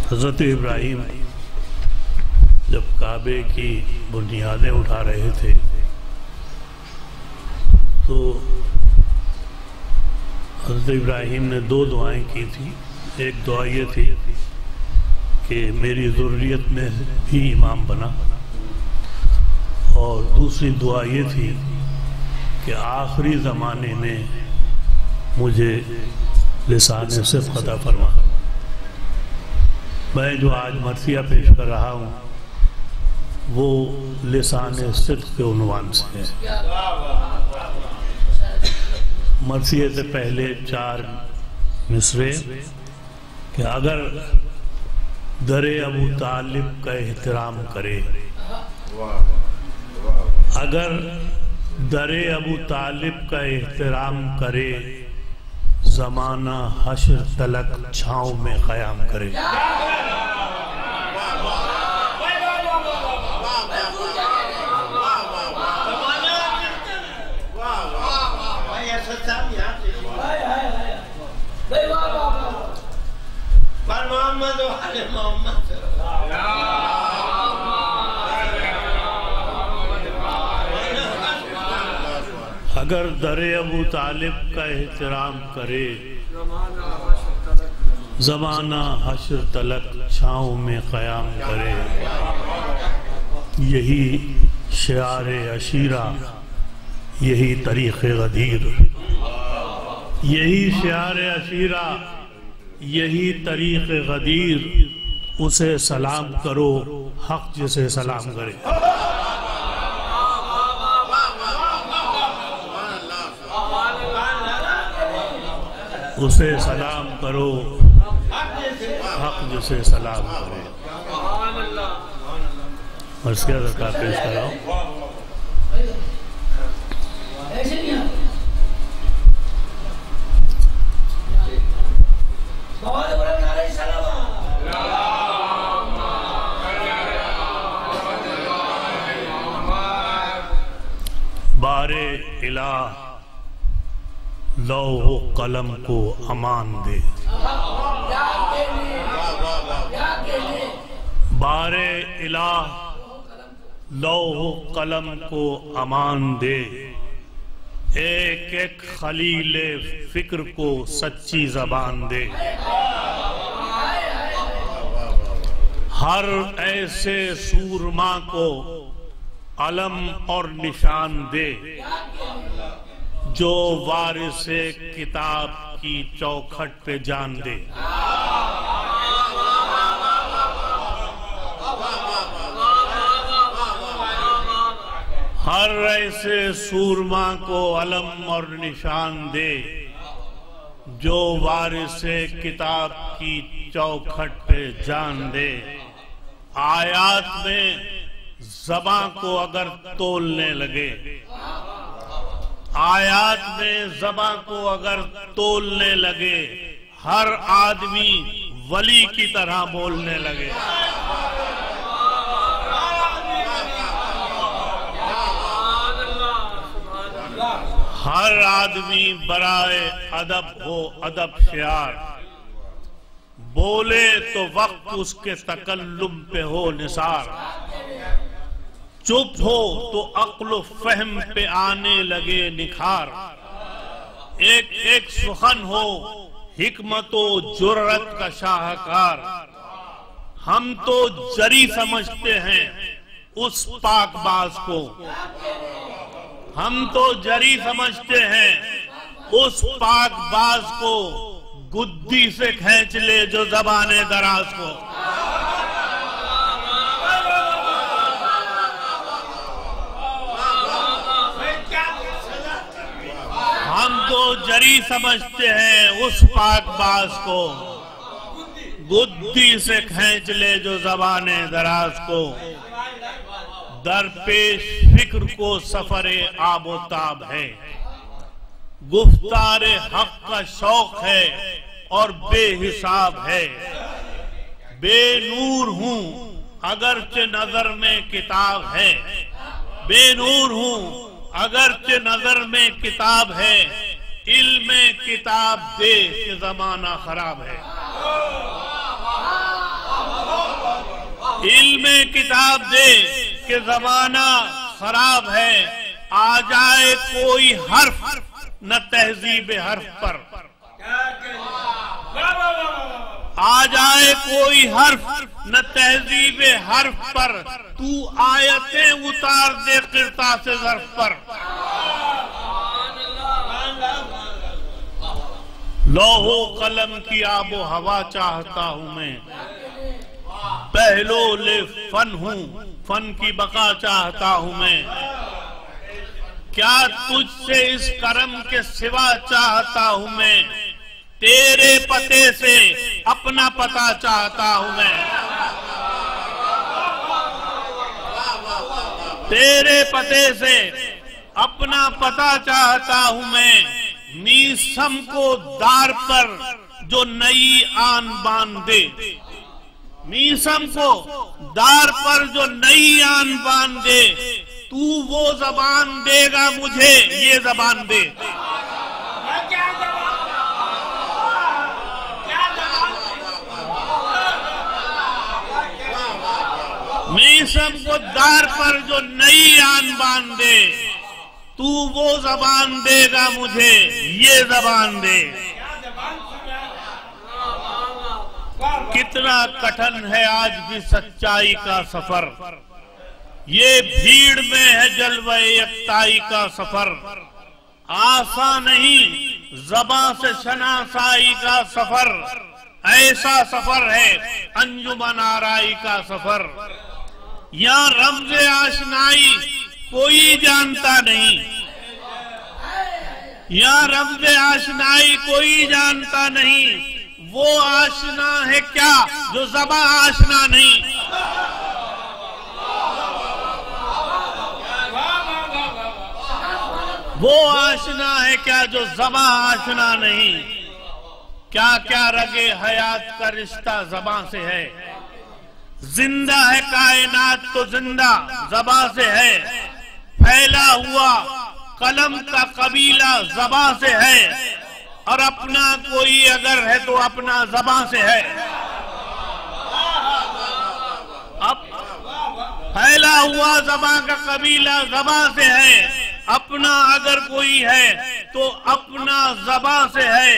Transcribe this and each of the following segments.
हज़रत इब्राहीम जब काबे की बुनियादें उठा रहे थे तो हज़रत इब्राहीम ने दो दुआएं की थी। एक दुआ ये थी कि मेरी ज़ुर्रियत में भी इमाम बना, और दूसरी दुआ ये थी कि आखिरी ज़माने में मुझे लिसान सिद्क़ अता फरमा। मैं जो आज मरसिया पेश कर रहा हूँ वो लिसान सिद्क़ के उन्वान से है। मरसिए से पहले 4 मिसरे कि अगर दरे अबू तालिब का एहतराम करे, अगर दरे अबू तालिब का एहतराम करे, ज़माना हश्र तलक छाँव में क़याम करे। अगर दरे अबू तालिब का एहतराम करे, ज़माना हश्र तलक छाँव में क़याम करे। यही शिआर अशीरा, यही तरीक़ गदीर, यही शिआर अशीरा, यही तरीक़ गदीर। उसे सलाम करो हक़ जिसे सलाम करे। उसे सलाम करो हक़ जिसे सलाम करे। मरसिया ज़का पेश कराओ। बारे इलाह लौह कलम को अमान दे। बारे इलाह लौह कलम को अमान दे। एक एक खलीले फिक्र को सच्ची ज़बान दे। हर ऐसे सूरमा को अलम और निशान दे जो वारिसे किताब की चौखट पे जान दे। हर ऐसे सूरमा को अलम और निशान दे जो वारिसे किताब की चौखट पे जान दे। आयात में ज़बां को अगर तोलने लगे, आयात में ज़बां को अगर तोलने लगे, हर आदमी वली की तरह बोलने लगे। हर आदमी बराए अदब हो अदब शियार, बोले तो वक्त उसके तकल्लुम पे हो निसार। चुप हो तो अक्ल फहम पे आने लगे निखार। एक एक सुखन हो हिकमतो जुर्रत का शाहकार। हम तो जरी समझते हैं उस पाकबाज को, हम तो जरी समझते हैं उस पाकबाज को। गुद्दी से खींच ले जो ज़बाने दराज को। हम तो जरी समझते हैं उस पाकबाज को। गुद्दी से खींच ले जो ज़बाने दराज को। दरपेश फिक्र को सफरे आबोताब है। गुफ्तारे हक का शौक है और बेहिसाब है। बेनूर हूँ अगरचे नजर में किताब है। बेनूर हूँ अगरचे नजर में किताब है। इल्म किताब दे कि जमाना खराब है। तुम्हें किताब दे कि जमाना खराब है, आ जाए कोई हर्फ न तहजीब हर्फ पर, आ जाए कोई हर्फ न तहजीब हर्फ पर, तू आयतें उतार दे किरता से ज़र्फ पर। लौहो कलम की आबो हवा चाहता हूं मैं, पहलो ले फन हूं, फन की बका चाहता हूं मैं। क्या तुझसे इस करम के सिवा चाहता हूं मैं, तेरे पते से अपना पता चाहता हूं मैं, तेरे पते से अपना पता चाहता हूं मैं। मीसम को दार पर जो नई आन बान दे, मीसम को दार पर जो नई आन बान दे, तू वो जबान देगा मुझे, ये जबान दे। मीसम को दार पर जो नई आन बान दे, तू वो जबान देगा मुझे, ये जबान दे। कितना कठिन है आज भी सच्चाई का सफर, ये भीड़ में है जलवे यकताई का सफर। आसान नहीं ज़बां से शनासाई का सफर, ऐसा सफर है अंजुमन आराई का सफर। यहाँ रमज़े आशनाई कोई जानता नहीं, यहाँ रमज़े आशनाई कोई जानता नहीं। वो आशना है क्या जो ज़बां आशना नहीं। वो आशना है क्या जो ज़बां आशना नहीं। क्या क्या रगे हयात का रिश्ता ज़बां से है, जिंदा है कायनात तो जिंदा ज़बां से है। फैला हुआ कलम का कबीला ज़बां से है, और अपना कोई अगर है तो अपना ज़बां से है। अब फैला हुआ ज़बां का कबीला ज़बां से है, अपना अगर कोई है तो अपना ज़बां से है।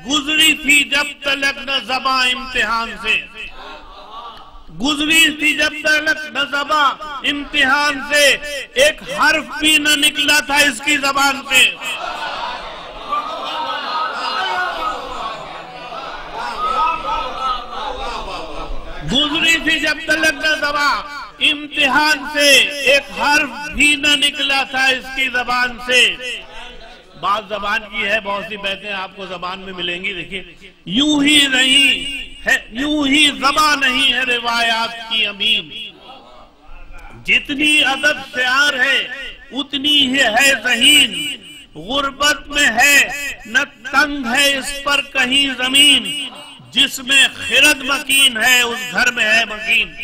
गुजरी थी जब तलक न ज़बां इम्तिहान से, गुजरी थी जब तलक न ज़बां इम्तिहान से, एक हर्फ भी न निकला था इसकी ज़बान से। गुजरी थी जब तलक न ज़बां इम्तिहान से, एक हर्फ भी न निकला था इसकी ज़बान से। बात ज़बान की है, बहुत सी बातें आपको ज़बान में मिलेंगी। देखिए, यूं ही नहीं है, यूं ही ज़बां नहीं है रिवायात की अमीन। जितनी अदब शायर है उतनी ही है ज़हीन। गुर्बत में है न तंग है इस पर कहीं ज़मीन, जिसमें खिरद मकीन है उस घर में है मकीन।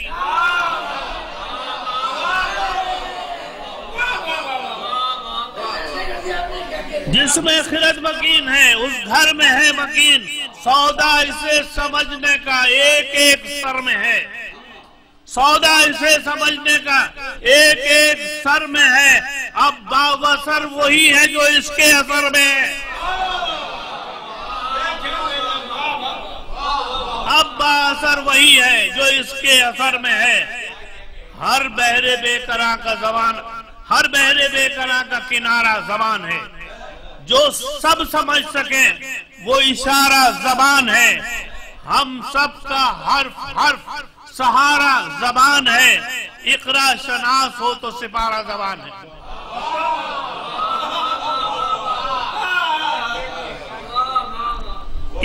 जिसमें खिरद मकीन है उस घर में है मकीन। सौदा इसे समझने का एक एक सर में है, सौदा इसे समझने का एक एक सर में है। अब बावसर वही है जो इसके असर में है, अब बावसर वही है जो इसके असर में है। हर बहरे बेकरां का ज़बान, हर बहरे बेकरां का किनारा ज़बान है। जो सब समझ सके वो इशारा ज़बान है। हम सब का हर्फ हर्फ सहारा ज़बान है। इक़रा शनास हो तो सिपारा ज़बान है।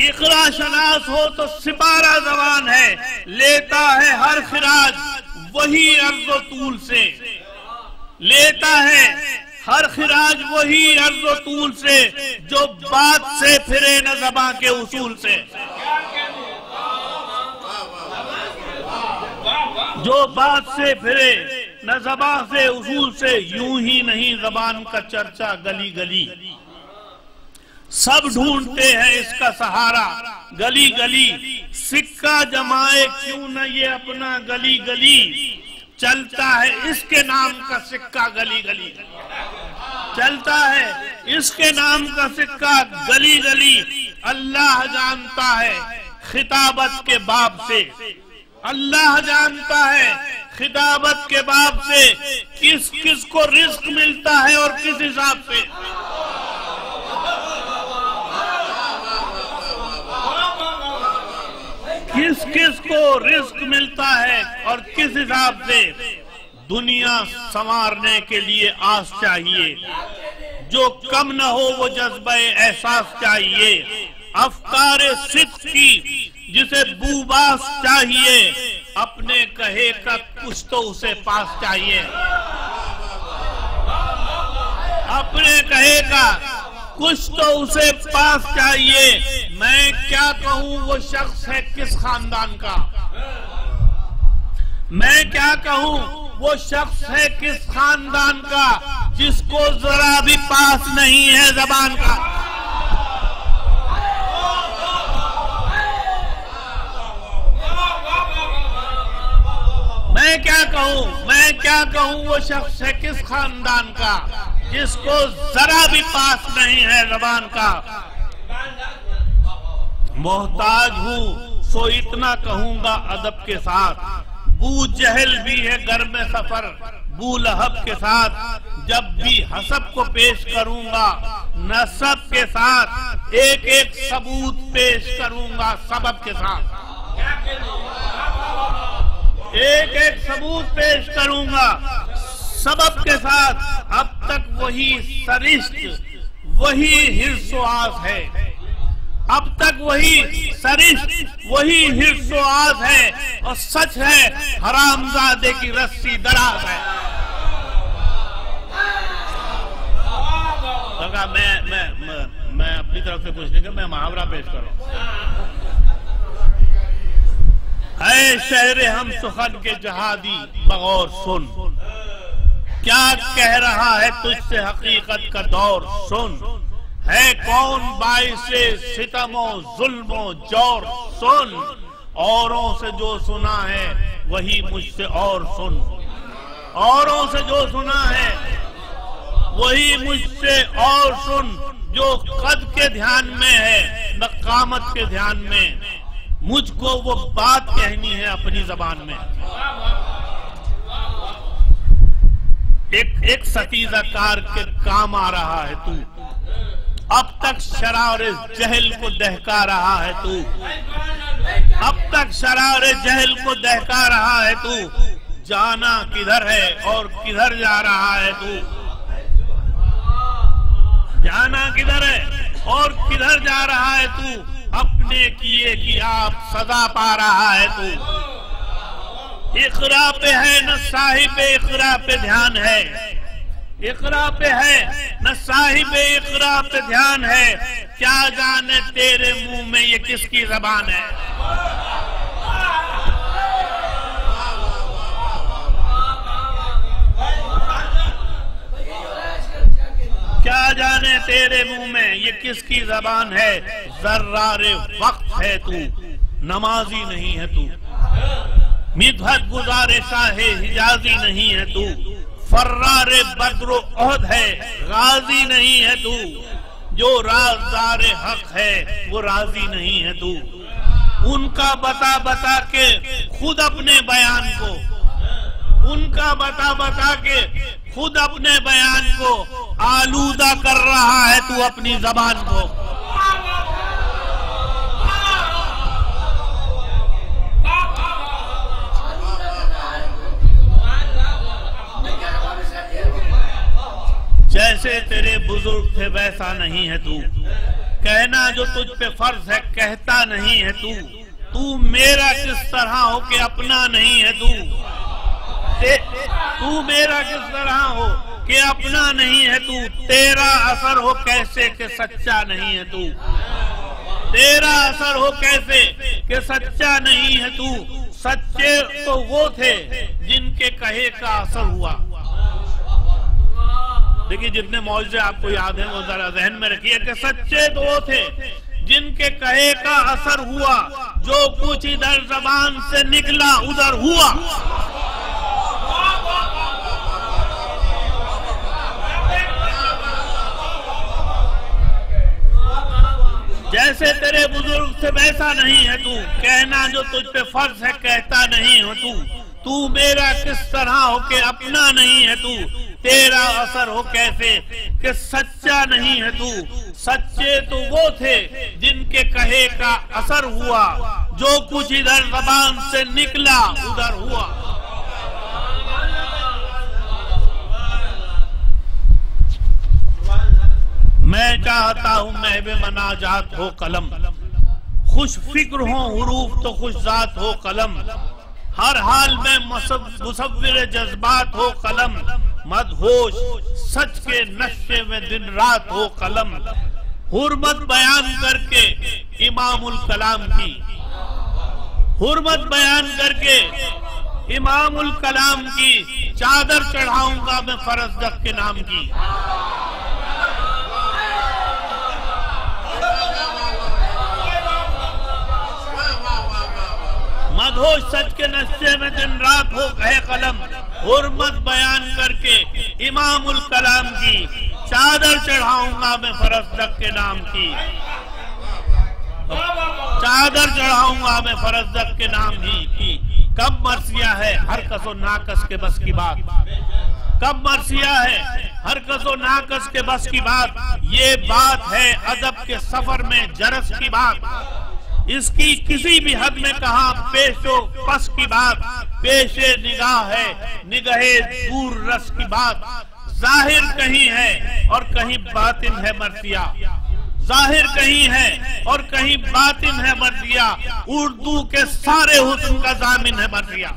इक़रा शनास हो तो सिपारा ज़बान है। लेता है हर खिराज वही अर्ज़ो तूल से, लेता है हर खिराज वही अर्ज़ो तूल से, जो बात से फिरे न ज़बां के उसूल से। जो बात से फिरे न ज़बां से उसूल से। यूं ही नहीं ज़बान का चर्चा गली गली, सब ढूंढते हैं इसका सहारा गली गली। सिक्का जमाए क्यों न ये अपना गली गली, चलता है इसके नाम का सिक्का गली गली, चलता है इसके नाम का सिक्का गली गली। अल्लाह जानता है खिताबत के बाब से, अल्लाह जानता है खिताबत के बाब से किस किस को रिस्क मिलता है और किस हिसाब से। किस किस को रिस्क मिलता है और किस हिसाब से। दुनिया संवारने के लिए आस चाहिए, जो कम न हो वो जज्बे एहसास चाहिए। अफकारे सिद्क की जिसे बूबास चाहिए, अपने कहे का कुछ तो उसे पास चाहिए। अपने कहे का कुछ तो उसे पास चाहिए। मैं क्या कहूँ वो शख्स है किस खानदान का, मैं क्या कहूँ वो शख्स है किस खानदान का, जिसको जरा भी पास नहीं है जबान का। मैं क्या कहूँ वो शख्स है किस खानदान का, जिसको जरा भी पास नहीं है जबान का। मोहताज हूँ सो इतना कहूँगा अदब के साथ, बू जहल भी है घर में सफर बू लहब के साथ। जब भी हसब को पेश करूँगा नसब के साथ, एक एक सबूत पेश करूँगा सबब के साथ। एक एक सबूत पेश करूँगा सबब के साथ। अब तक वही सरिश्त वही हिर्सोआस है, अब तक वही सरिश्त वही हिर्सोआस है। और सच है हरामजादे की रस्सी दराज है। मैं अपनी तरफ से कुछ नहीं कर, मैं मुहावरा पेश करूं। ऐ शहरे हम सुखन के जहादी बगौर सुन, क्या कह रहा है तुझसे हकीकत का दौर सुन। है कौन बाइसे सितमो जुल्मो जौर सुन, औरों से जो सुना है वही मुझसे और सुन। औरों से जो सुना है वही मुझसे और सुन। जो कद के ध्यान में है न कामत के ध्यान में, मुझको वो बात कहनी है अपनी जबान में। एक सतीजा कार के काम आ रहा है तू, अब तक शरार जहल को दहका रहा है तू, अब तक शरार जहल को दहका रहा है तू। जाना किधर है और किधर जा रहा है तू, जाना किधर है और किधर जा रहा है तू। अपने किए की आप सजा पा रहा है तू। इकरा पे है न साहिब इकरा पे ध्यान है, इकरा पे है न साहिब इकरा पे ध्यान है। क्या जाने तेरे मुंह में ये किसकी जबान है। क्या जाने तेरे मुंह में ये किसकी जबान है। जर्रारे वक्त है तू, नमाजी नहीं है तू। मिदहत गुजारे शाहे हिजाजी नहीं है तू। फर्रारे बद्रो ओहद है, गाजी नहीं है तू। जो राज़दारे हक है वो राजी नहीं है तू। उनका बता बता के खुद अपने बयान को, उनका बता बता के खुद अपने बयान को आलूदा कर रहा है तू अपनी जबान को। जैसे तेरे बुजुर्ग थे वैसा नहीं है तू। कहना जो तुझ पे फर्ज है कहता नहीं है तू। तू मेरा किस तरह हो के अपना नहीं है तू। तू मेरा किस तरह हो कि अपना नहीं है तू। तेरा असर हो कैसे कि सच्चा नहीं है तू। तेरा असर हो कैसे कि सच्चा नहीं है तू। सच्चे तो वो थे जिनके कहे का असर हुआ। देखिए जितने मौजे आपको याद हैं वो जरा जहन में रखिए कि सच्चे तो वो थे जिनके कहे का असर हुआ। जो कुछ इधर जबान से निकला उधर हुआ। जैसे तेरे बुजुर्ग से वैसा नहीं है तू, कहना जो तुझ पे फर्ज है कहता नहीं हो तू। तू मेरा किस तरह हो के अपना नहीं है तू, तेरा असर हो कैसे कि सच्चा नहीं है तू। सच्चे तो वो थे जिनके कहे का असर हुआ, जो कुछ इधर ज़बान से निकला उधर हुआ। मैं चाहता हूँ महबे मनाजात हो कलम, खुश फिक्र हो हुरूफ तो खुश जात हो कलम। हर हाल में मुसव्विर जज्बात हो कलम, मदहोश सच के नक्शे में दिन रात हो कलम। हुर्मत बयान करके इमामुल कलाम की, हुर्मत बयान करके इमामुल कलाम की, चादर चढ़ाऊंगा मैं फरजदक के नाम की। मदहोश सच के नक्शे में दिन रात हो गए कलम। हुर्मत बयान करके इमामुल कलाम की, चादर चढ़ाऊंगा मैं फरजदक के नाम की। चादर चढ़ाऊंगा मैं फरजदक के नाम ही की। कब मर्सिया है हर कसो नाकस के बस की बात, कब मर्सिया है हर कसो नाकस के बस की बात। ये बात है अदब के सफर में जरस की बात, इसकी किसी भी हद में कहा पेशो पस की बात। पेशे निगाह है निगाहे दूर रस की बात। जाहिर कहीं है और कहीं बातिन है मर्सिया, जाहिर कहीं है और कहीं बातिन है मर्सिया। उर्दू के सारे हुस्न का जामिन है मर्सिया।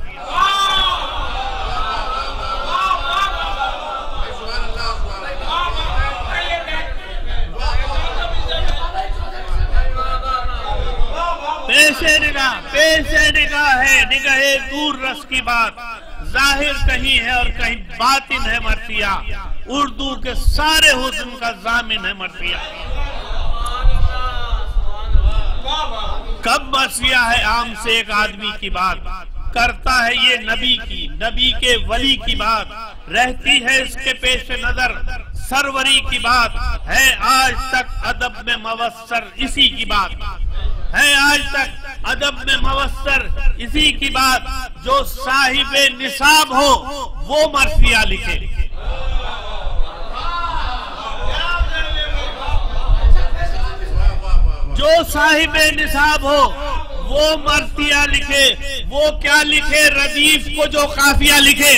पेशे निगाह है निगाहे दूर रस की बात। जाहिर कहीं है और कहीं बातिन है मर्सिया। उर्दू के सारे हुस्न का जामिन है मर्सिया। कब मर्सिया है आम से एक आदमी की बात, करता है ये नबी की नबी के वली की बात। रहती है इसके पेश नजर सरवरी की बात। है आज तक अदब में मवस्सर इसी की बात, है आज तक अदब में मवस्सर इसी की बात। जो साहिबे निसाब हो वो मर्सिया लिखे, जो साहिबे निसाब हो वो मर्सिया लिखे। वो क्या लिखे रदीफ को जो काफिया लिखे।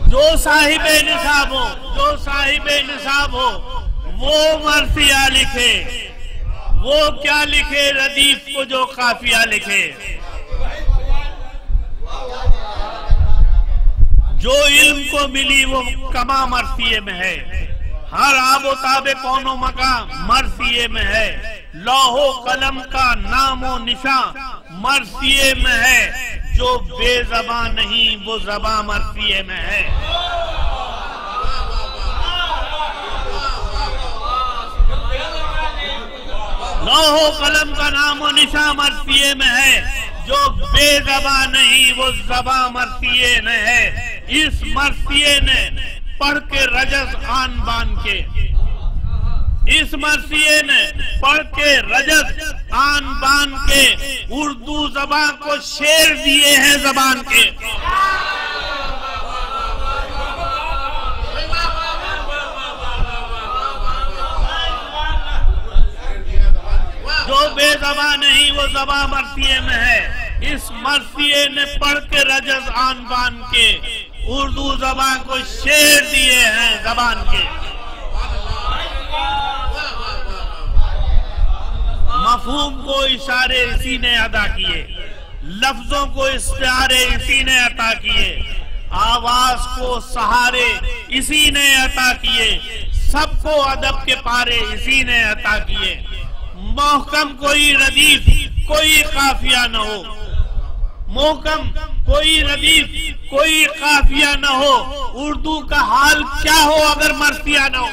जो साहिबे निसाब हो, जो साहिबे निसाब हो वो मर्सिया लिखे। वो क्या लिखे रदीफ को जो काफिया लिखे। जो इल्म को मिली वो कमा मर्सिये में है। हर आबो ताबे कौनो मकाम मर्सिये में है। लौहो कलम का नामो निशा मर्सिये में है। जो बेज़बां नहीं वो ज़बां मर्सिये में है। लौहो कलम का नामो निशा मर्सिये में है। जो बेज़बां नहीं वो ज़बां मर्सिये में है। इस मर्सिये ने पढ़ के रजस आन बान के, इस मर्सिये ने पढ़ के रजस आन बान के उर्दू ज़बान को शेर दिए हैं ज़बान के। जो बेज़बां नहीं वो ज़बां मर्सिये में है। इस मर्सिये ने पढ़ के रजस आन बान के उर्दू ज़बान को शेर दिए हैं ज़बान के। मफहूम को इशारे इसी ने अदा किए, लफ्जों को इस्तिआरे इसी ने अता किए, आवाज को सहारे इसी ने अता किए, सबको अदब के पारे इसी ने अता किए। मोहकम कोई रदीफ कोई काफिया न हो, मोहकम कोई रदीफ कोई काफिया न हो। उर्दू का हाल क्या हो अगर मर्सिया न हो।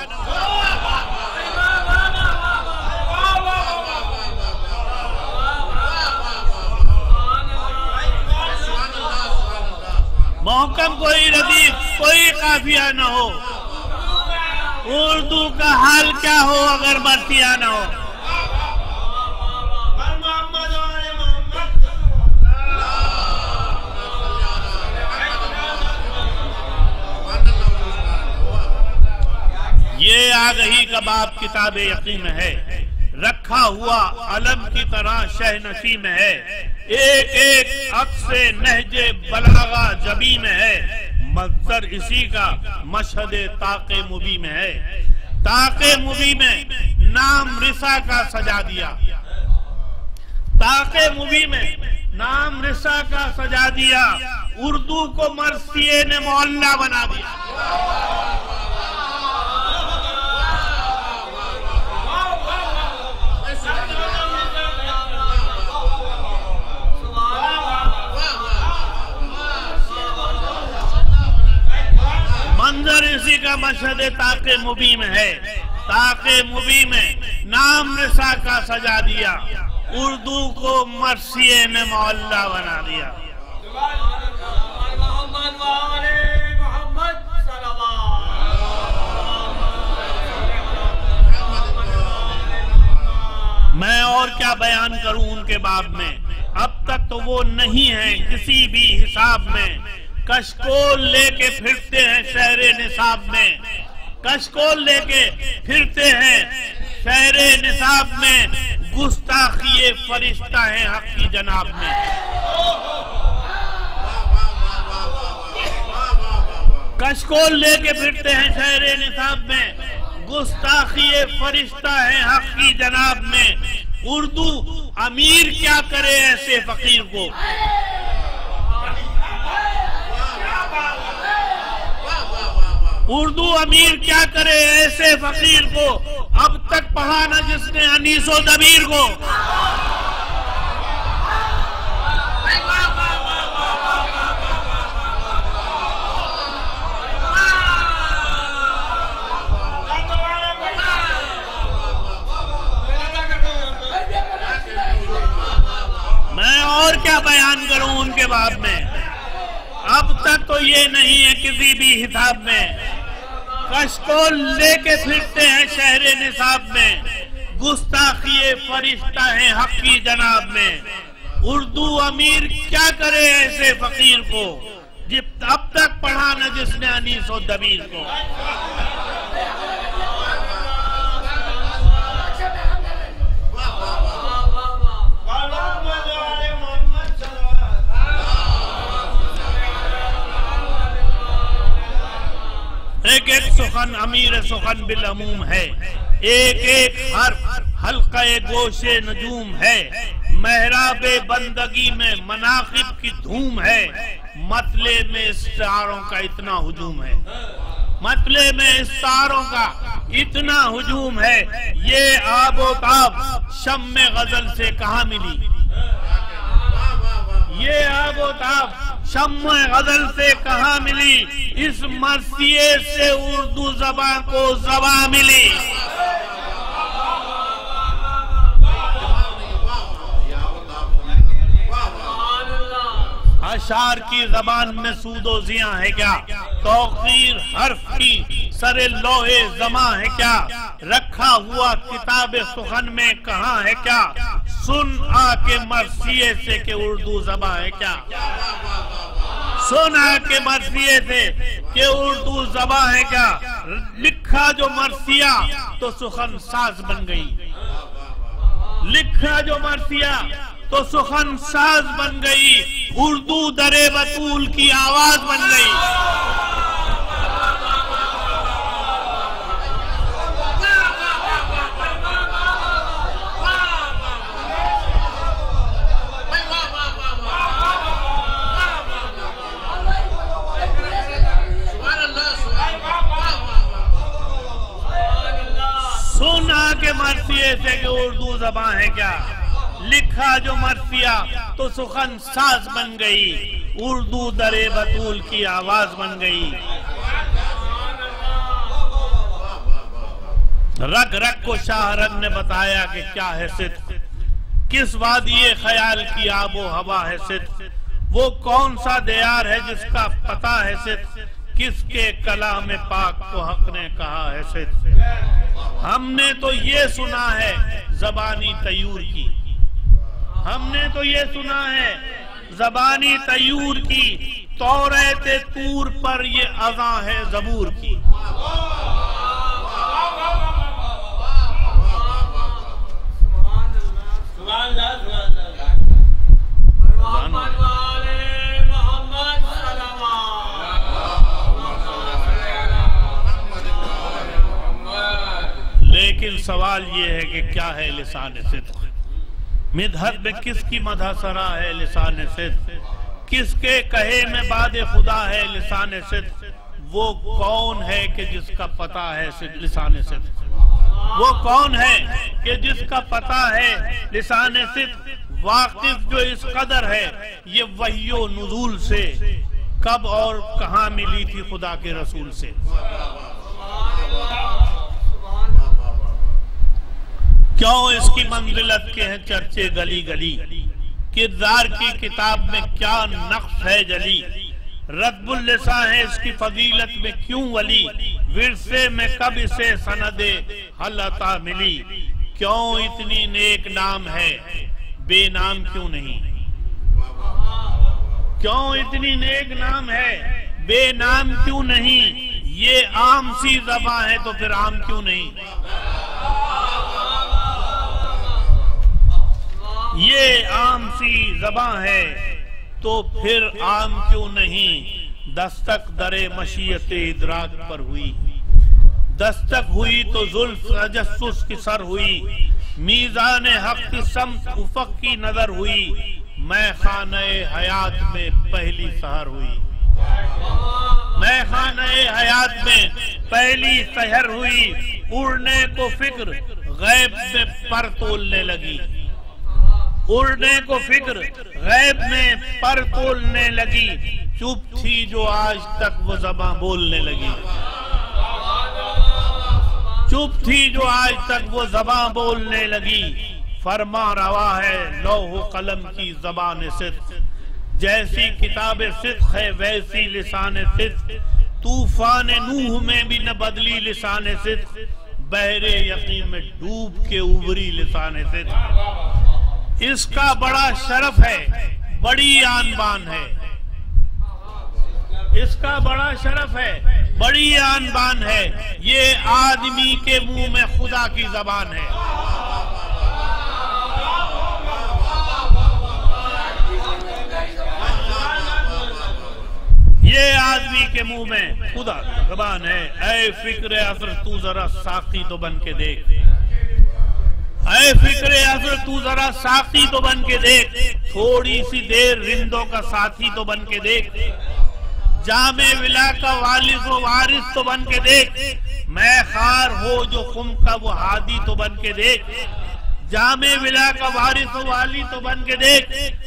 मोहकम कोई रदीफ, कोई काफिया न हो। उर्दू का हाल क्या हो अगर मर्सिया न हो। ये आगही का बाब किताब यकीन है, रखा हुआ अलम की तरह शहनशी में है। एक एक अक्से नहजे बलागा जबी में है, मज़दर इसी का मशहदे ताक़े मुबी में है। ताक़े मुबी में नाम रिसा का सजा दिया, ताक़े मुबी में नाम रिसा का सजा दिया। उर्दू को मर्सिये ने मोहल्ला बना दिया। मंजर इसी का मशहद ताक़े मुबी में है। ताक़े मुबी में नाम रिसा का सजा दिया, उर्दू को मर्सिये ने मोहल्ला बना दिया। मैं और क्या बयान करूं उनके बाब में। अब तक तो वो नहीं है किसी भी हिसाब में। कशकोल लेके फिरते हैं शहरे निसाब में, कशकोल लेके फिरते हैं शहरे निसाब में। गुस्ताखिए फरिश्ता है हक की जनाब में। कशकोल लेके फिरते हैं शहरे निसाब में, गुस्ताखिए फरिश्ता है हक की जनाब में। उर्दू अमीर क्या करे ऐसे फकीर को। उर्दू अमीर क्या करे ऐसे फकीर को। अब तक पढ़ा न जिसने अनीसो दबीर को। मैं और क्या बयान करूं उनके बाब में। अब तक तो ये नहीं है किसी भी हिसाब में। कशकोल लेके फिरते हैं शहरे निसाब में, गुस्ताखिए फरिश्ता है हक की जनाब में। उर्दू अमीर क्या करे ऐसे फकीर को, अब तक पढ़ा न जिसने अनीसो दबीर को। एक एक सुखन अमीर सुखन बिल अमूम है, एक एक हर हल्का गोशे नजूम है। महराबे बंदगी में मनाकिब की धूम है, मतले में इस्तारों का इतना हुजूम है। मतले में इस्तारों का इतना हुजूम है। ये आबोताब शम्मे गजल से कहाँ मिली। ये आबोताब शम्मे गजल से कहाँ मिली। इस मर्सिये से उर्दू ज़बां को ज़बां मिली। अशार की ज़बान में सूदो जिया है क्या, तौक़ीर हर्फ की सरे लोहे ज़मा है क्या। रखा हुआ किताब सुखन में कहाँ है क्या, सुन आके मर्सिये से के उर्दू ज़बां है क्या। सुन आके मर्सिये से के उर्दू ज़बां है क्या। लिखा जो मर्सिया तो सुखन साज बन गई, लिखा जो मर्सिया तो सुखन साज बन गई। उर्दू दरे बतूल की आवाज बन गई। सुना के मर्सिये से कि उर्दू ज़बां है क्या, लिखा जो मर्सिया तो सुखन साज बन गई। उर्दू दरे बतूल की आवाज बन गई। रग रग को शाहरग ने बताया कि क्या है सिद्क़, किस वादिये ख्याल की आबो हवा है सिद्क़। वो कौन सा दियार है जिसका पता है सिर्फ, किसके कलाम पाक को हक ने कहा है सिर्फ। हमने तो ये सुना है ज़बानी तयूर की, हमने तो ये सुना है ज़बानी तयूर की, तौरात तूर पर ये अज़ा है ज़बूर की। लेकिन सवाल ये है कि क्या है लिसान सिद्क़? मिदहत में किसकी मदह सरा है लिसान सिद्क़? किसके कहे में बाद खुदा है लिसान सिद्क़? वो कौन है कि जिसका पता है लिसान सिद्क़? वो कौन है कि जिसका पता है लिसान सिद्क़? वाकिफ जो इस कदर है ये वहियो नुज़ूल से, कब और कहां मिली थी खुदा के रसूल से। क्यों इसकी मंजिलत के हैं चर्चे गली गली, किरदार की किताब में क्या नक्श है जली। रद्बुल लिसा है इसकी फजीलत में क्यों वली, विरसे में कब इसे सनदे हलता मिली। क्यों इतनी नेक नाम है बेनाम क्यों नहीं, क्यों इतनी नेक नाम है बेनाम क्यों नहीं। ये आम सी ज़बां है तो फिर आम क्यों नहीं, ये आम सी ज़बां है तो फिर आम क्यों नहीं। दस्तक दरे मशीयत इदराक पर हुई, दस्तक हुई तो जुल्फ तजस्सुस की सर हुई। मीज़ान हक की समत उफ़क़ की नजर हुई, मैं खाने हयात में पहली सहर हुई। मैं खाने हयात में पहली सहर हुई, उड़ने को फिक्र गैब में पर तोलने लगी। उड़ने को फिक्र गैब में पर तोलने लगी, चुप थी जो आज तक वो ज़बां बोलने लगी। चुप थी जो आज तक वो ज़बां बोलने लगी। फरमा रवा है लौह कलम की ज़बान सिद्क़, जैसी किताब सिद्क़ है वैसी लिसान सिद्क़। तूफान नूह में भी न बदली लिसान सिद्क़, बहरे यकीन में डूब के उभरी लिसान सिद्क़। इसका बड़ा शरफ है, बड़ी आन बान है, इसका बड़ा शरफ है, बड़ी आन बान है। ये आदमी के मुंह में खुदा की ज़बान है। ये आदमी के मुंह में खुदा की ज़बान है। ऐ फिक्र असर तू जरा साकी तो बन के देख, ऐ फिक्र असर तू जरा साकी तो बन के देख। थोड़ी सी देर रिंदों का साथी तो बन के देख, जामे विला का वालिस व वारिस तो बन के देख। मैं खार हो जो खुम का वो हादी तो बन के देख, जामे विला का वारिस व वाली तो बन के देख।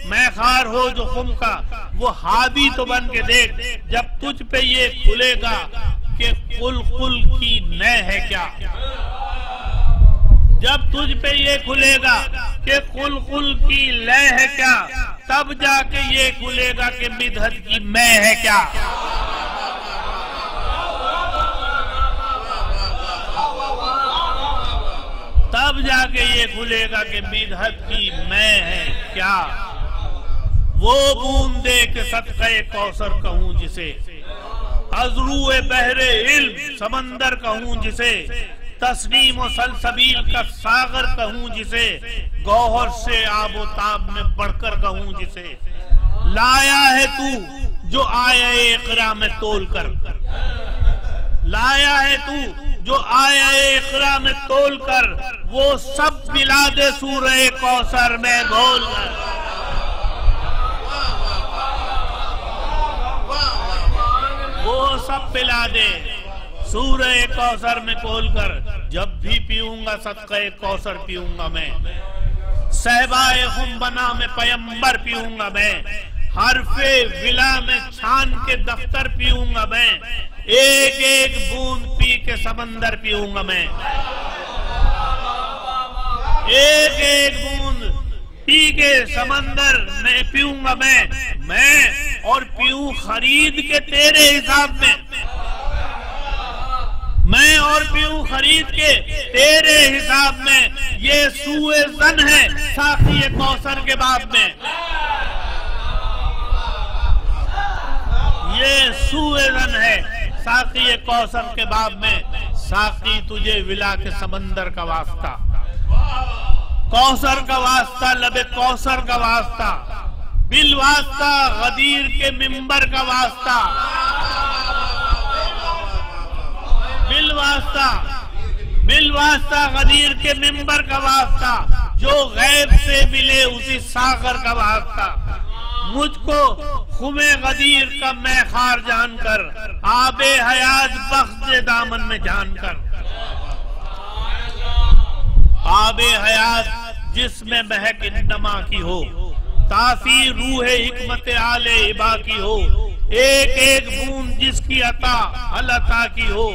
मैं खार हो जो खुम का वो हादी तो बन के देख। जब तुझ पे ये खुलेगा कि कुल कुल की नय है क्या, जब तुझ पे ये खुलेगा कि कुल कुल की लय है क्या, तब जाके ये खुलेगा कि मिदहत की मैं है क्या। तब जाके ये खुलेगा कि मिदहत की मैं है क्या। वो बूंदे के सदक़े कौसर कहूं जिसे, अज़रूए बहरे इल्म समंदर कहूं जिसे। तस्नीम और सलसबील का सागर कहूं जिसे, गौहर से आबो ताब में बढ़कर कहूं जिसे। लाया है तू जो आया इक़रा में तोल कर, लाया है तू जो आया इक़रा में तोल कर। वो सब पिला दे सूरह कौसर में घोल कर, वो सब पिला दे सूरह कौसर में खोल कर। जब भी पीऊंगा सदक़े कौसर पीऊंगा मैं, सहबाए खुम्बना में पैगंबर पीऊंगा मैं। हरफे विला में छान के दफ्तर पीऊंगा मैं, एक एक बूंद पी के समंदर पीऊंगा मैं। एक एक बूंद पी के समंदर में पीऊंगा मैं और पीऊं खरीद के तेरे हिसाब में, मैं और पीऊं खरीद के तेरे हिसाब में। ये सूए जन है साकी कौसर के बाब में, ये सूए जन है साकी कौसर के बाब में। साकी तुझे विला के समंदर का वास्ता, कौसर का वास्ता, लबे कौसर का वास्ता, बिल वास्ता गदीर के मिंबर का वास्ता, बिल वास्ता गदीर के मिंबर का वास्ता, जो गैब से मिले उसी सागर का वास्ता। मुझको खुमे गदीर का मैं खार जानकर, आबे हयात बख्श दे दामन में जानकर। आबे हयात जिसमें महक इन्नमा की हो, तासीर रूह हिकमत आले इबा की हो, एक एक बूंद जिसकी अता अल्लाह की हो,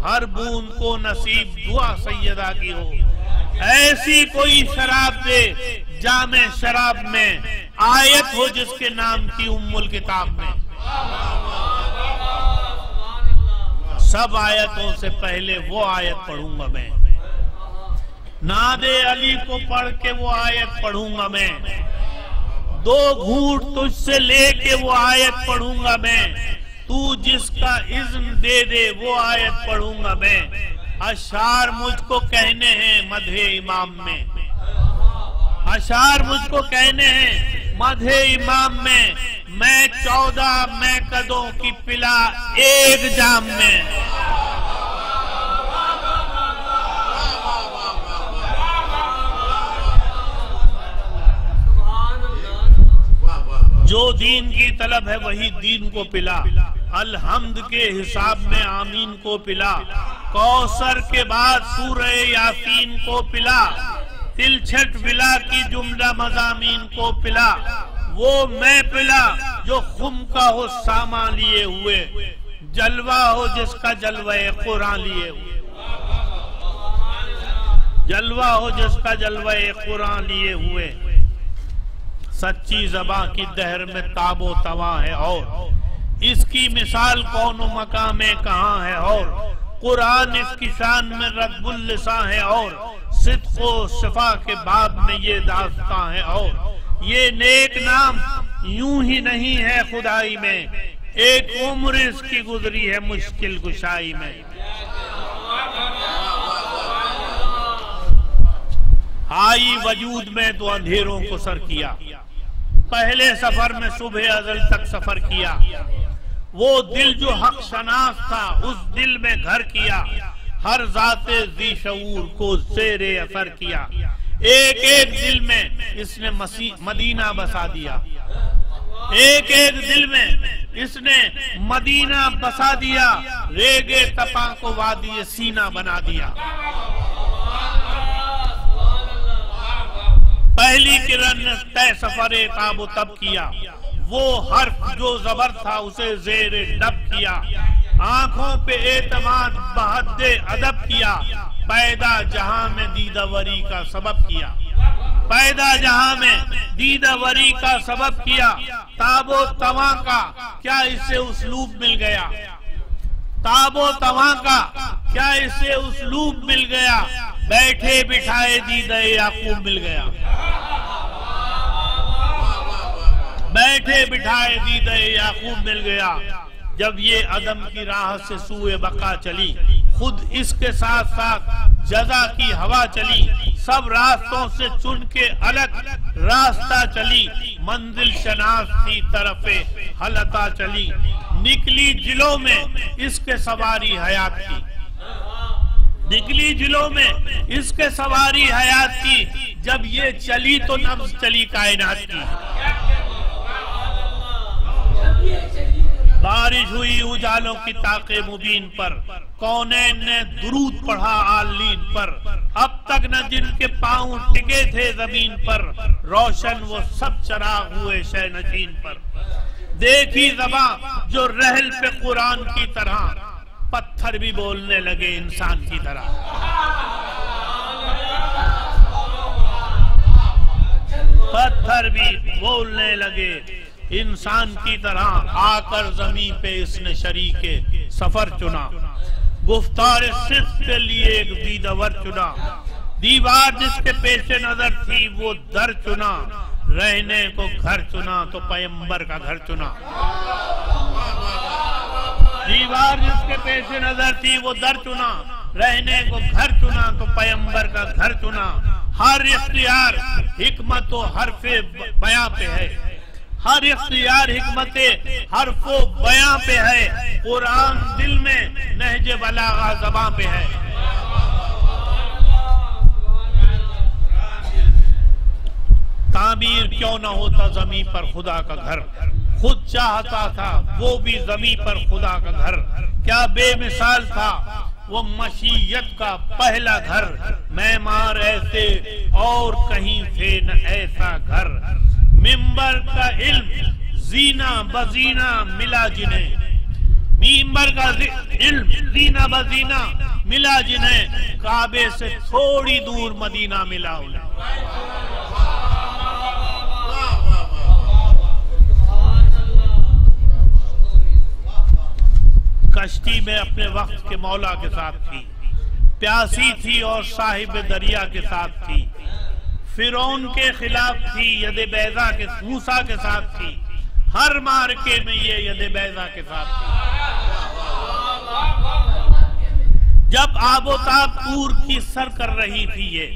हर बूंद को नसीब दुआ सैयदा की हो। ऐसी कोई शराब दे जामे शराब में, आयत हो जिसके नाम की उम्मुल किताब में। सब आयतों से पहले वो आयत पढ़ूंगा मैं, नादे अली को पढ़ के वो आयत पढ़ूंगा मैं, दो घूंट तुझसे लेके वो आयत पढ़ूंगा मैं, तू जिसका इज़्न दे दे वो आयत पढ़ूंगा मैं। अशार मुझको कहने हैं मधे इमाम में, अशार मुझको कहने हैं मधे इमाम में, मैं 14 मैकदों की पिला एक जाम में। जो दीन की तलब है वही दीन को पिला, अलहम्द के हिसाब में आमीन को पिला, कौसर के बाद सूरह यासीन को पिला, तिलछट विला की जुमला मज़ामीन को पिला। वो मैं पिला जो खुम का हो सामा लिए हुए, जलवा हो जिसका जलवे कुरान लिए हुए, जलवा हो जिसका जलवे कुरान लिए हुए। सच्ची ज़बां की दहर में ताबो तवा है और इसकी मिसाल कौनो मकाम में कहाँ है, और कुरान इसकी शान में रब्बुल लिसान है, और सिद्क़ो शफा के बाब में ये दास्तां है, और ये नेक नाम यूं ही नहीं है खुदाई में, एक उम्र इसकी गुजरी है मुश्किल कुशाई में। आई वजूद में तो अंधेरों को सर किया, पहले सफर में सुबह अज़ल तक सफर किया, वो दिल जो हक शनास था उस दिल में घर किया, हर ज़ाते ज़ी शऊर को ज़ेरे असर किया, एक एक दिल में इसने मदीना बसा दिया, एक एक दिल में इसने मदीना बसा दिया, रेगे तपा को वादी सीना बना दिया। पहली किरण ने तय सफरे ताबो तब किया, वो हर्फ जो जबर था उसे ज़ेरे डब किया, आंखों पे एतमाद बहद्दे अदब किया, पैदा जहां में दीदावरी का सबब किया, पैदा जहां में दीदावरी का सबब किया। ताबो तवा का क्या इससे उसलूब मिल गया, ताबो तवा का क्या इससे उसलूब मिल गया, बैठे बिठाए दीदा याकूब मिल गया, बैठे बिठाए दीदा याकूब मिल गया। जब ये अदम की राह से सूए बका चली, खुद इसके साथ साथ जज़ा की हवा चली, सब रास्तों से चुन के अलग रास्ता चली, मंजिल शनास की तरफे हलता चली, निकली जिलों में इसके सवारी हयात की, निकली जिलों में इसके सवारी हयात की, जब ये चली तो नब्ज़ चली कायनात की। बारिश हुई उजालों की ताक़े मुबीन पर, कौनैन ने दुरूद पढ़ा आलीन पर, अब तक न जिनके पांव टिके थे जमीन पर, रोशन वो सब चराग हुए शहनशीन पर। देखी ज़बां जो रहल पे कुरान की तरह, पत्थर भी बोलने लगे इंसान की तरह। पत्थर भी बोलने लगे इंसान की तरह, आकर जमीन पे इसने शरीके सफर चुना। गुफ्तार सिद्क के लिए एक दीदावर चुना, दीवार जिसके पेशे नजर थी वो दर चुना। रहने को घर चुना तो पैगंबर का घर चुना। दीवार जिसके पेशे नजर थी वो दर चुना, रहने को घर चुना तो पैगंबर का घर चुना। हर इख्तियार हिकमत व हरफे बयां पे है, हर इख्तियार हिकमते हरफो बयां पे है। कुरान दिल में, नहजे बलागा ज़बां पे है। तामीर क्यों न होता जमीन पर खुदा का घर, खुद चाहता था वो भी जमीन पर खुदा का घर। क्या बेमिसाल था वो मशीयत का पहला घर, मैमार ऐसे और कहीं थे न ऐसा घर। मिंबर का इल्म जीना बजीना मिला जिन्हें, मिंबर का इल्म जीना बजीना मिला जिन्हें, काबे से थोड़ी दूर मदीना मिला उन्हें। कश्ती में अपने वक्त के मौला के साथ थी, प्यासी थी और साहिब दरिया के साथ थी। फिरौन के खिलाफ थी, यदे बैजा के मूसा के साथ थी। हर मार्के में ये यदे बैजा के साथ थी। जब आबोताब तूर की सर कर रही थी ये,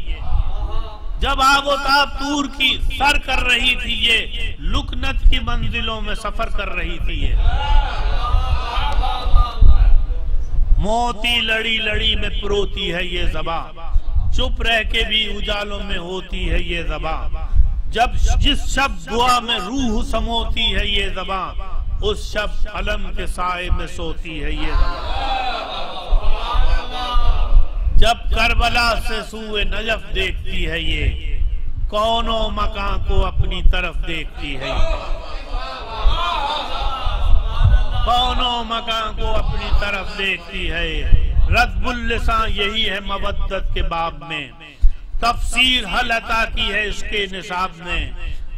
जब आबोताब तूर की सर कर रही थी ये, लुकनत की मंजिलों में सफर कर रही थी ये। मोती लड़ी लड़ी में परोती है ये ज़बां, चुप रह के भी उजालों में होती है ये ज़बां। जब जिस शब्द दुआ में रूह समोती है ये ज़बां, उस शब्द अलम के साए में सोती है ये ज़बां। जब करबला से सूए नजफ देखती है ये, कौनो मकां को अपनी तरफ देखती है ये, कौनो मकां को अपनी तरफ देखती है। रद्बुल लिसान यही है मवद्दत के बाब में, तफसीर हल अता की है इसके निसाब में।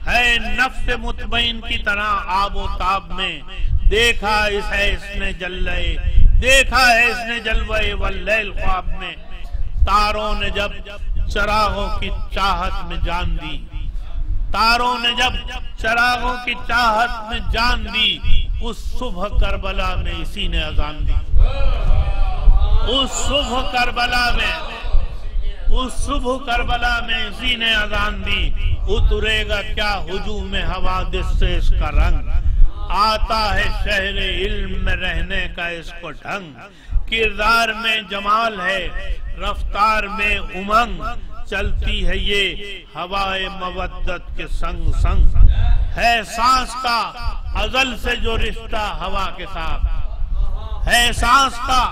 है नफ्स मुतमईन की तरह आबो ताब में, देखा है इसने जल्ले, देखा है इसने जलवे वल्लैल ख्वाब में। तारों ने जब चरागों की चाहत में जान दी, तारों ने जब चरागों की चाहत में जान दी, उस सुबह करबला में इसी ने अजान दी। उस सुबह करबला में, उस सुबह करबला में इसी ने अजान दी। उतरेगा क्या हुजूम हवादिस से इसका रंग, आता है शहरे इल्म में रहने का इसको ढंग। किरदार में जमाल है, रफ्तार में उमंग, चलती है ये हवाए मवद्दत के संग संग। है सांस का अजल से जो रिश्ता हवा के साथ, है सांस का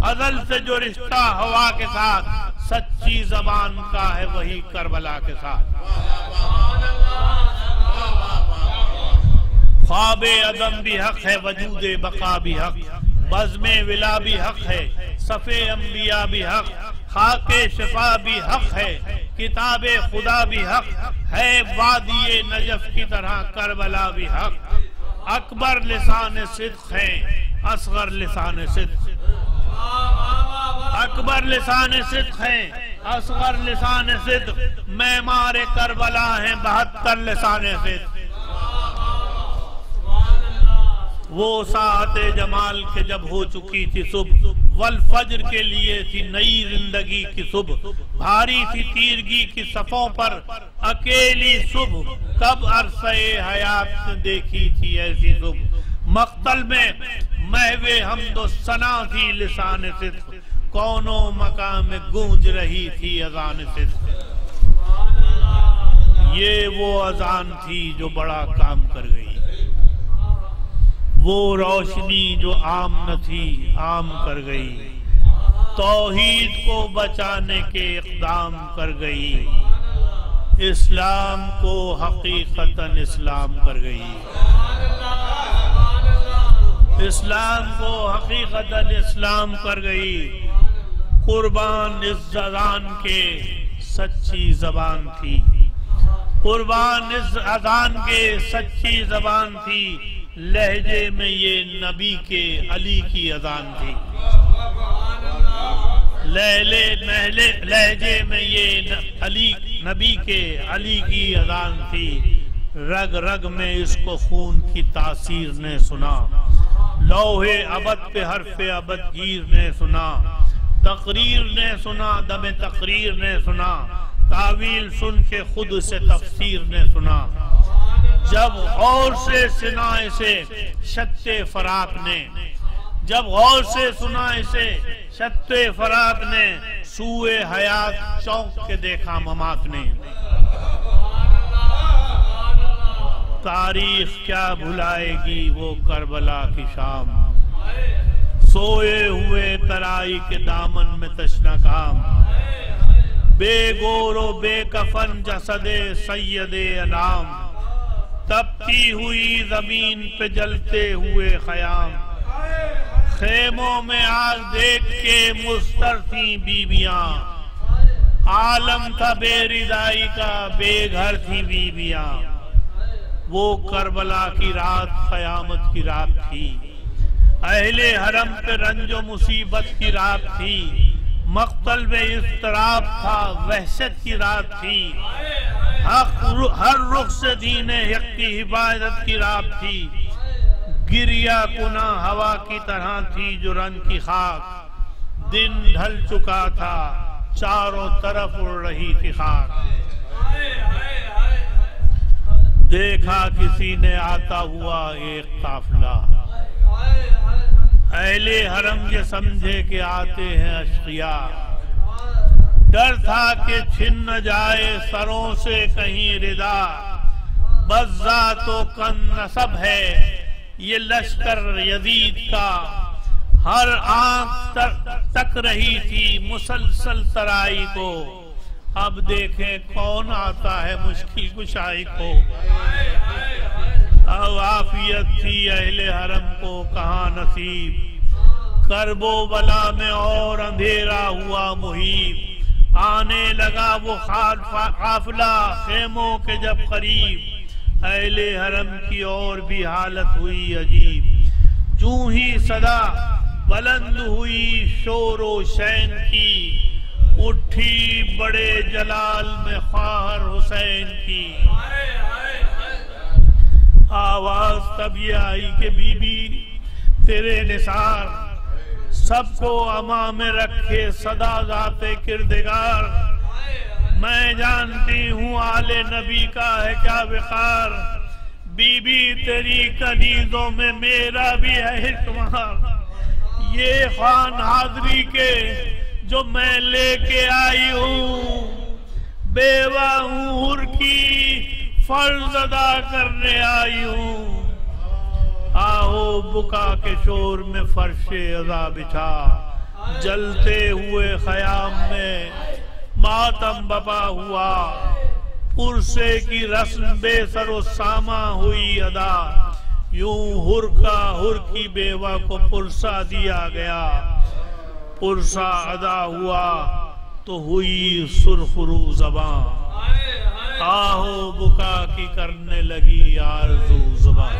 अजल से जो रिश्ता हवा के साथ। सच्ची जबान का है वही करबला के साथ। ख्वाबे अदम भी हक है, वजूदे बका भी हक, बज़्मे विला भी हक है, सफ़े अंबिया भी हक, खाके शिफा भी हक है, किताबे खुदा भी हक है, वादिये नजफ की तरह करबला भी हक। अकबर लिसान सिद्क है, असगर लिसान सिद्क, अकबर लिसान सिद्क है, असगर लिसान सिद्क। मैमार करबला है 72 लिसान सिद्क। वो साते जमाल के जब हो चुकी थी सुबह, वल फज्र के लिए थी नई जिंदगी की सुबह। भारी थी तीरगी की सफों पर अकेली सुबह, कब अरसे हयात से देखी थी ऐसी सुबह। मक्तल में महवे हमदो सना थी लिसान सिद्क, कौनो मकाम में गूंज रही थी अजान सिद्क। ये वो अजान थी जो बड़ा काम कर गई, वो रोशनी जो आम न थी आम कर गई, तौहीद को बचाने के इक़दाम कर गई, इस्लाम को हकीकतन इस्लाम कर गई, इस्लाम को हकीकतन इस्लाम कर गई। कुर्बान इस जबान के सच्ची जबान थी, कुर्बान इस अजान के सच्ची जबान थी, लहजे में ये नबी के अली की अजान थी। लहजे में ये अली नबी के अली की अजान थी। रग रग में इसको खून की तासीर ने सुना, लौहे अबद पे हरफे अबद गिर ने सुना, तकरीर ने सुना, दमे तकरीर ने सुना, तावील सुन के खुद से तफसीर ने सुना। जब गौर से सुना इसे शत्ते फराक ने, जब गौर से सुना इसे शत्ते फराक ने, सूए हयात चौंक के देखा ममात ने। तारीख क्या भुलाएगी वो करबला की शाम, सोए हुए तराई के दामन में तशना काम, बेगोरो बेकफन जसदे सैयदे अनाम, तपती हुई जमीन पे जलते हुए खयाम, खेमों में आग देख के मुस्तर थी बीबियां, आलम था बेरिदाई का बेघर थी बीबियां। वो करबला की रात कयामत की रात थी, अहले हरम पे रंजो मुसीबत की रात थी, मक्तल में इस्तराब था वहशत की रात थी, हर रुख से दीने हक की हिफाजत की रात थी, गिरिया कुना हवा की तरह थी जो रंग की खाक, दिन ढल चुका था चारों तरफ उड़ रही थी खाक। देखा किसी ने आता हुआ एक काफिला, अहले हरम ये समझे कि आते हैं अशकिया, डर था कि छिन न जाए सरों से कहीं रिदा, बज़्ज़ा तो कन नसब है ये लश्कर यजीद का, हर आंख तक रही थी मुसलसल तराई को, अब देखें कौन आता है मुश्किल कुशाई को। अब आफियत थी अहले हरम को कहाँ नसीब, करबो बला में और अंधेरा हुआ मुहीब, आने लगा वो काफिला खेमों के जब करीब, अहले हरम की और भी हालत हुई अजीब, जूं ही सदा बुलंद हुई शोरो शैन की, उठी बड़े जलाल में ख्वाहर हुसैन की। आवाज तब ये आई कि बीबी तेरे निसार, सबको अमा में रखे सदा जाते किरदगार, मैं जानती हूँ आले नबी का है क्या विकार, बीबी तेरी कनीजों में मेरा भी है हिस्सा, ये खान हाजरी के जो मैं लेके आई हूँ, बेवा हूँ हुर की फर्ज अदा करने आई हूँ, आओ बुका के शोर में फर्शे अज़ा बिछा, जलते हुए खयाम में मातम बपा हुआ, पुरसे की रस्म बेसरो सामा हुई अदा, यूं हुर की बेवा को पुरसा दिया गया, पुरसा अदा हुआ तो हुई सुरखरू ज़बां, आहो बुका की करने लगी आरज़ू ज़बां।